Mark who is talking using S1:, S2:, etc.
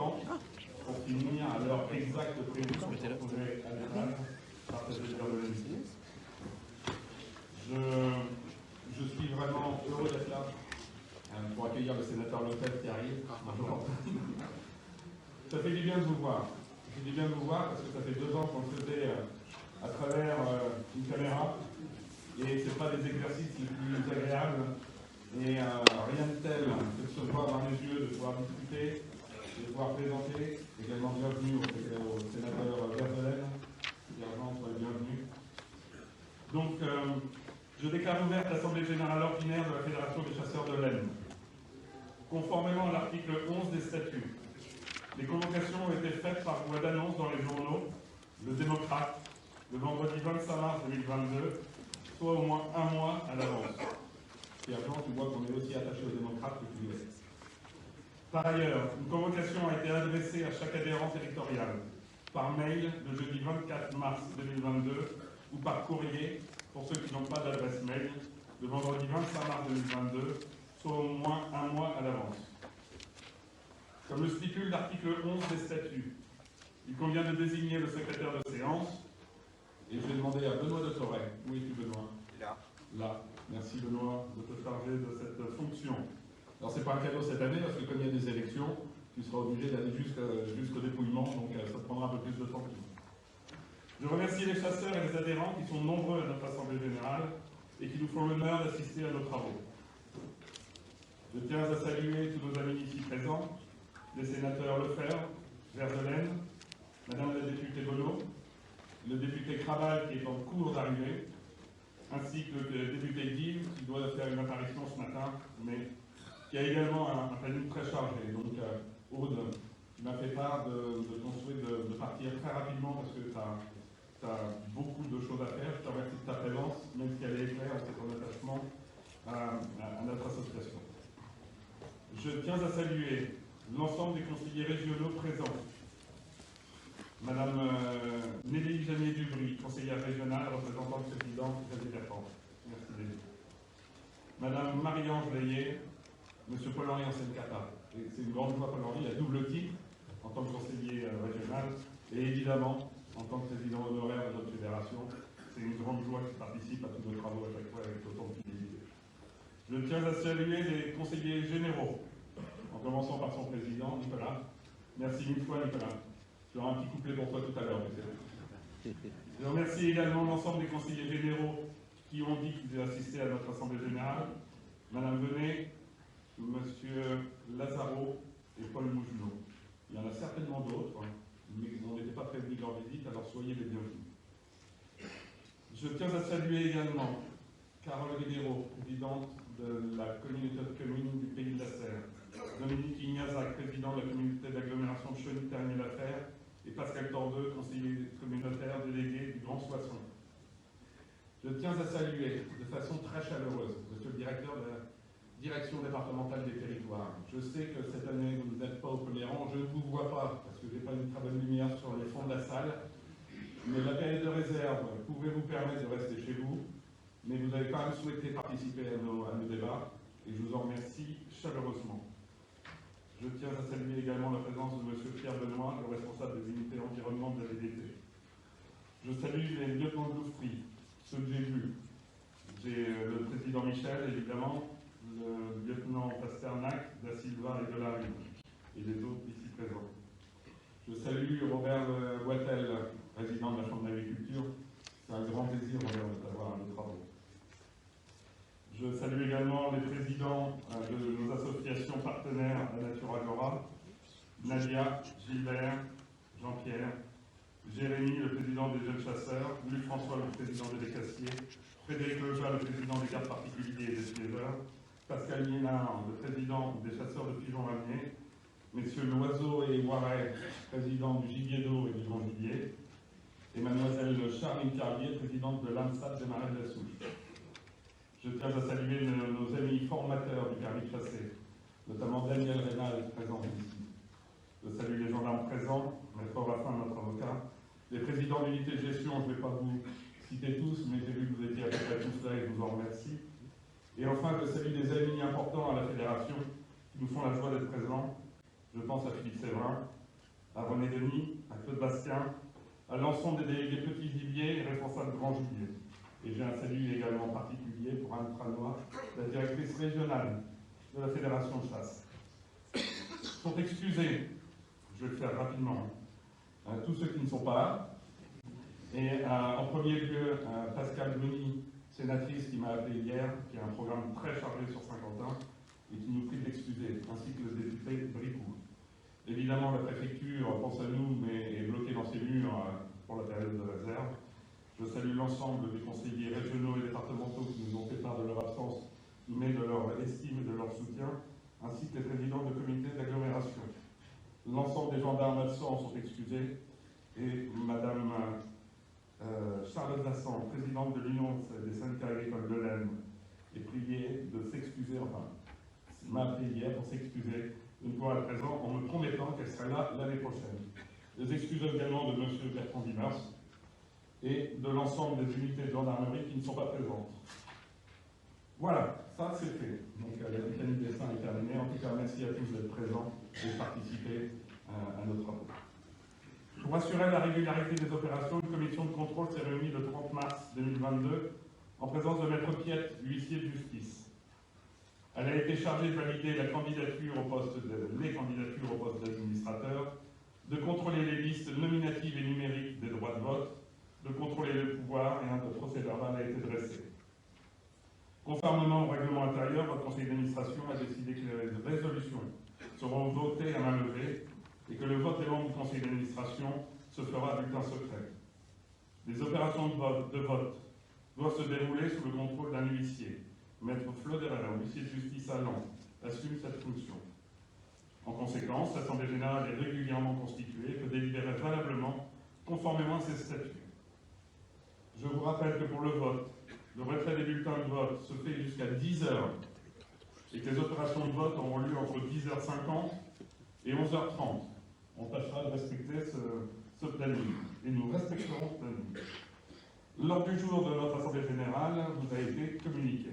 S1: temps pour finir à l'heure exacte prévue pour se retrouver à l'étage, partager de l'hémicycle. Je suis vraiment heureux d'être là pour accueillir le sénateur Lopez qui arrive. Ça fait du bien de vous voir. Ça fait du bien de vous voir parce que ça fait 2 ans qu'on le faisait à travers une caméra et ce n'est pas des exercices les plus agréables et rien de tel que de se voir dans les yeux, de pouvoir discuter, de pouvoir présenter. Également bienvenue au sénateur Verzelen. Également, soyez bienvenue. Donc, je déclare ouverte l'Assemblée générale ordinaire de la Fédération des chasseurs de l'Aisne. Conformément à l'article 11 des statuts, les convocations ont été faites par voie d'annonce dans les journaux Le Démocrate, le vendredi 25 mars 2022, soit au moins 1 mois à l'avance. Pierre-Jean, tu vois qu'on est aussi attaché aux démocrates que tu es. Par ailleurs, une convocation a été adressée à chaque adhérent territorial, par mail le jeudi 24 mars 2022 ou par courrier, pour ceux qui n'ont pas d'adresse mail, le vendredi 25 mars 2022, soit au moins 1 mois à l'avance. Comme le stipule l'article 11 des statuts, il convient de désigner le secrétaire de séance. Et je vais demander à Benoît de Toret. Où es-tu, Benoît?
S2: Là.
S1: Là. Merci, Benoît, de te charger de cette fonction. Alors, ce n'est pas un cadeau cette année, parce que comme il y a des élections, tu seras obligé d'aller jusqu'au dépouillement, donc ça prendra un peu plus de temps. Je remercie les chasseurs et les adhérents qui sont nombreux à notre Assemblée générale et qui nous font l'honneur d'assister à nos travaux. Je tiens à saluer tous nos amis ici présents, les sénateurs Lefebvre, Verzelen, Madame la députée Bonneau, le député Craval qui est en cours d'arrivée, ainsi que le député Guy qui doit faire une apparition ce matin, mais qui a également un planning très chargé. Donc, Aude, tu m'as fait part de ton souhait de partir très rapidement parce que tu as beaucoup de choses à faire. Je te remercie de ta présence, même si elle est claire, c'est ton attachement à notre association. Je tiens à saluer l'ensemble des conseillers régionaux présents. Madame Nelly Janier-Dubry, conseillère régionale, représentante présidente du Défense. Merci Nelly. Madame Marie-Ange Layet, Monsieur Paul-Henri Ancel-Cata. C'est une grande joie, Paul-Henri, à double titre, en tant que conseiller régional, et évidemment, en tant que président honoraire de notre fédération. C'est une grande joie qui participe à tous nos travaux à chaque fois avec autant de fidélité. Je tiens à saluer les conseillers généraux, en commençant par son président, Nicolas. Merci une fois, Nicolas. J'aurai un petit couplet pour toi tout à l'heure. Je remercie également l'ensemble des conseillers généraux qui ont dit qu'ils assistaient à notre Assemblée générale. Madame Venet, Monsieur Lazaro et Paul Mougenot. Il y en a certainement d'autres, mais on n'était pas prévenus de leur visite, alors soyez les bienvenus. Je tiens à saluer également Carole Guédéro, présidente de la communauté de communes du Pays de la Serre, Dominique Ignazac, président de la communauté d'agglomération de Chauny-Tergnier-la-Fer, et Pascal Tordeux, conseiller communautaire délégué du Grand Soissons. Je tiens à saluer de façon très chaleureuse Monsieur le directeur de la direction départementale des territoires. Je sais que cette année, vous n'êtes pas au premier rang, je ne vous vois pas, parce que je n'ai pas une très bonne lumière sur les fonds de la salle, mais la période de réserve pouvait vous permettre de rester chez vous, mais vous avez quand même souhaité participer à nos débats, et je vous en remercie chaleureusement. Je tiens à saluer également la présence de M. Pierre Benoît, le responsable des unités environnement de la DDT. Je salue les lieutenants de Loufry, ceux que j'ai vus. J'ai le président Michel, évidemment, le lieutenant Pasternak, Da Silva et Delary, et les autres ici présents. Je salue Robert Boitel, président de la Chambre d'agriculture. C'est un grand plaisir, Robert, de t'avoir à nos travaux. Je salue également les présidents de nos associations partenaires à Nature Agora, Nadia, Gilbert, Jean-Pierre, Jérémy, le président des jeunes chasseurs, Louis-François, le président des Décassiers, Frédéric Leja, le président des gardes particuliers et des piégeurs, Pascal Guénard, le président des chasseurs de pigeons ramiers, messieurs Loiseau et Waret, président du gibier d'eau et du grand gibier, et mademoiselle Charline Carlier, présidente de l'AMSAT des Marais de la Souche. Je tiens à saluer nos amis formateurs du permis de chasser, notamment Daniel Rénal, présent ici. Je salue les gendarmes présents, Maître Raffin, notre avocat, les présidents d'unité de gestion, je ne vais pas vous citer tous, mais j'ai vu que vous étiez à peu près tous là et je vous en remercie. Et enfin, je salue des amis importants à la Fédération qui nous font la joie d'être présents. Je pense à Philippe Séverin, à René Denis, à Claude Bastien, à l'ensemble des délégués petits gibiers et responsables de grands gibiers. Et j'ai un salut également particulier pour Anne Tranois, la directrice régionale de la Fédération de chasse. Sont excusés, je vais le faire rapidement, tous ceux qui ne sont pas là. Et en premier lieu, Pascal Bruni, sénatrice qui m'a appelé hier, qui a un programme très chargé sur Saint-Quentin et qui nous prie d'excuser, ainsi que le député Bricou. Évidemment, la préfecture pense à nous, mais est bloquée dans ses murs pour la période de réserve. Je salue l'ensemble des conseillers régionaux et départementaux qui nous ont fait part de leur absence, mais de leur estime et de leur soutien, ainsi que les présidents de comités d'agglomération. L'ensemble des gendarmes absents sont excusés et Madame Charlotte Dassan, présidente de l'Union des syndicats agricoles de l'Aisne, est priée de s'excuser, enfin, m'a appelé hier pour s'excuser de ne pouvoir être présent en me promettant qu'elle serait là l'année prochaine. Les excuses également de M. Bertrand Dimers et de l'ensemble des unités de gendarmerie qui ne sont pas présentes. Voilà, ça c'est fait. Donc la mécanique des seins est terminée. En tout cas, merci à tous d'être présents et de participer à nos travaux. Pour assurer la régularité des opérations, une commission de contrôle s'est réunie le 30 mars 2022 en présence de Maître Piette, huissier de justice. Elle a été chargée de valider les candidatures au poste d'administrateur, de contrôler les listes nominatives et numériques des droits de vote, de contrôler le pouvoir et un procès-verbal a été dressé. Conformément au règlement intérieur, votre conseil d'administration a décidé que les résolutions seront votées à main levée et que le vote des membres du conseil d'administration se fera à bulletin secret. Les opérations de vote doivent se dérouler sous le contrôle d'un huissier. Maître Floderel, huissier de justice à Lens, assume cette fonction. En conséquence, l'Assemblée générale est régulièrement constituée et peut délibérer valablement conformément à ses statuts. Je vous rappelle que pour le vote, le retrait des bulletins de vote se fait jusqu'à 10 h et que les opérations de vote auront lieu entre 10h50 et 11h30. On tâchera de respecter ce planning et nous respecterons ce planning. L'ordre du jour de notre Assemblée générale vous a été communiqué.